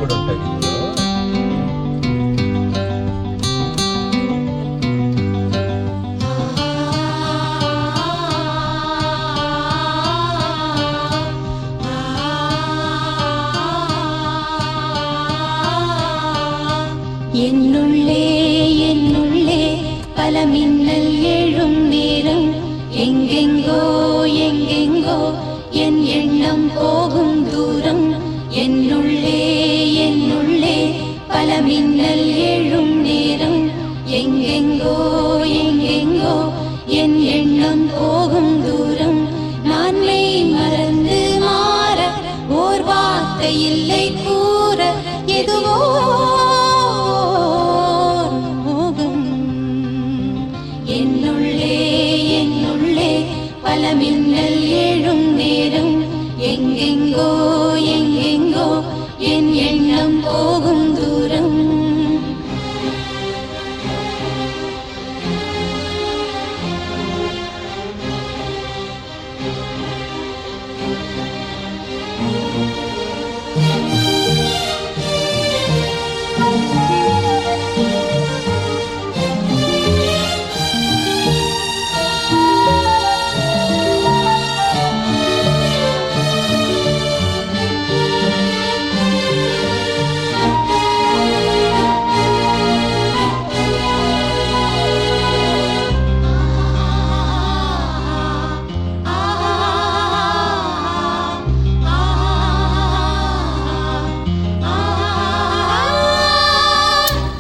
కూడా ఉంటుంది. என்னுள்ளே என்னுள்ளே பல மின்னல் எழும் நேரம், எங்கெங்கோ எங்கெங்கோ என் எண்ணம் போகும் தூரம். என்னுள்ளே என்னுள்ளே பல மின்னல் எழும் நேரம், எங்கெங்கோ எங்கெங்கோ என் எண்ணம் போகும் தூரம். நான் மெய் மறந்து மாற ஓர் வார்த்தை இல்லை கூற, எதுவோ என்னுள்ளே என்னுள்ளே பல மின்னல் எழும் நேரம், எங்கெங்கோ எங்கெங்கோ என் எண்ணம் போகும் தூரம்.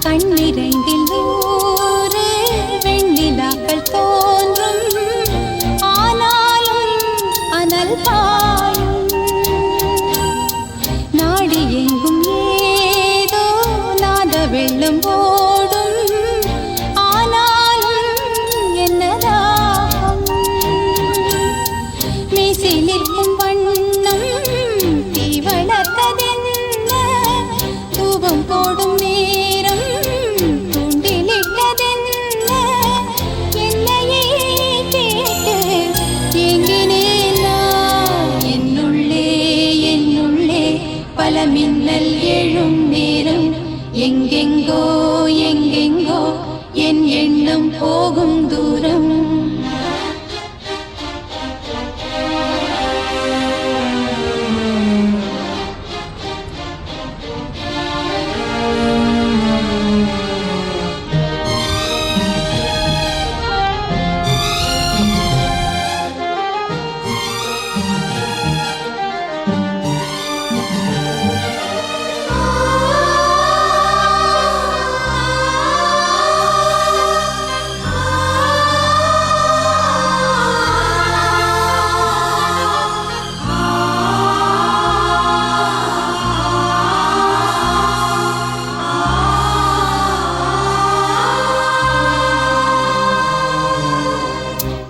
கண்ணிரண்டில் நூறு வெண்ணிலாக்கள் தோன்றும், ஆனாலும் அனல் பாயும். நாடி எங்கும் ஏதோ நாத வெள்ளம் ஓடும், ஆனாலும் என்னதாகும். மீசி நிற்கும் வண்ணம் தீ வளர்த்ததென்ன, தூபம் போடும் நேரம் தூண்டிலிட்டதென்ன. என்னையே கேட்டு ஏங்கினேன் நான். என்னுள்ளே என்னுள்ளே பல மின்னல் எழும் நேரம், எங்கெங்கோ எங்கெங்கோ என் எண்ணம் போகும் தூரம்.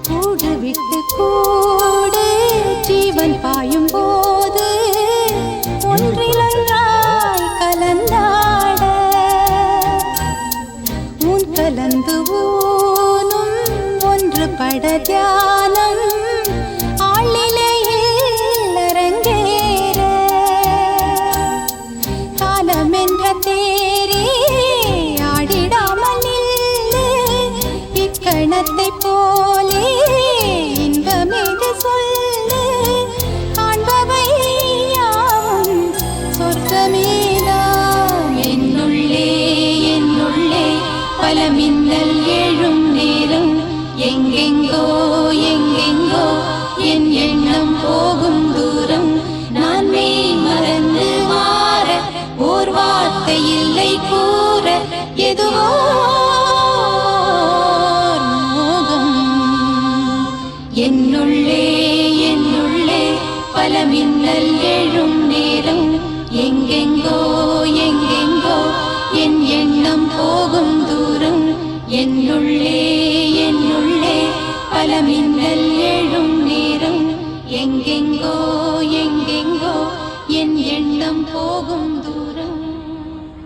கூடு விட்டு கூடு ஜீவன் பாயும் போது, ஒன்றிலொன்றாய் கலந்தாட, உன் கலந்து ஊனும் ஒன்றுபட தியானம் ஆளிலையில் அரங்கேற. காலம் என்ற தேரே ஆடிடாமல் நில்லு, இக்கணத்தை போலே இன்பமேது சொல்லு. காண்பவை யாவும் சொர்க்கமேதாம். என்னுள்ளே என்னுள்ளே பல மின்னல் எழும் நேரம், எங்கெங்கோ எங்கெங்கோ என் எண்ணம் போகும் தூரம். நான் மெய் மறந்து மாற ஓர் வார்த்தை இல்லை கூற, எதுவோ மோகம். என்னுள்ளே என்னுள்ளே பல மின்னல் எழும் நேரம், எங்கெங்கோ எங்கெங்கோ என் எண்ணம் போகும் தூரம். என்னுள்ளே என்னுள்ளே பல மின்னல் எழும் நேரம், எங்கெங்கோ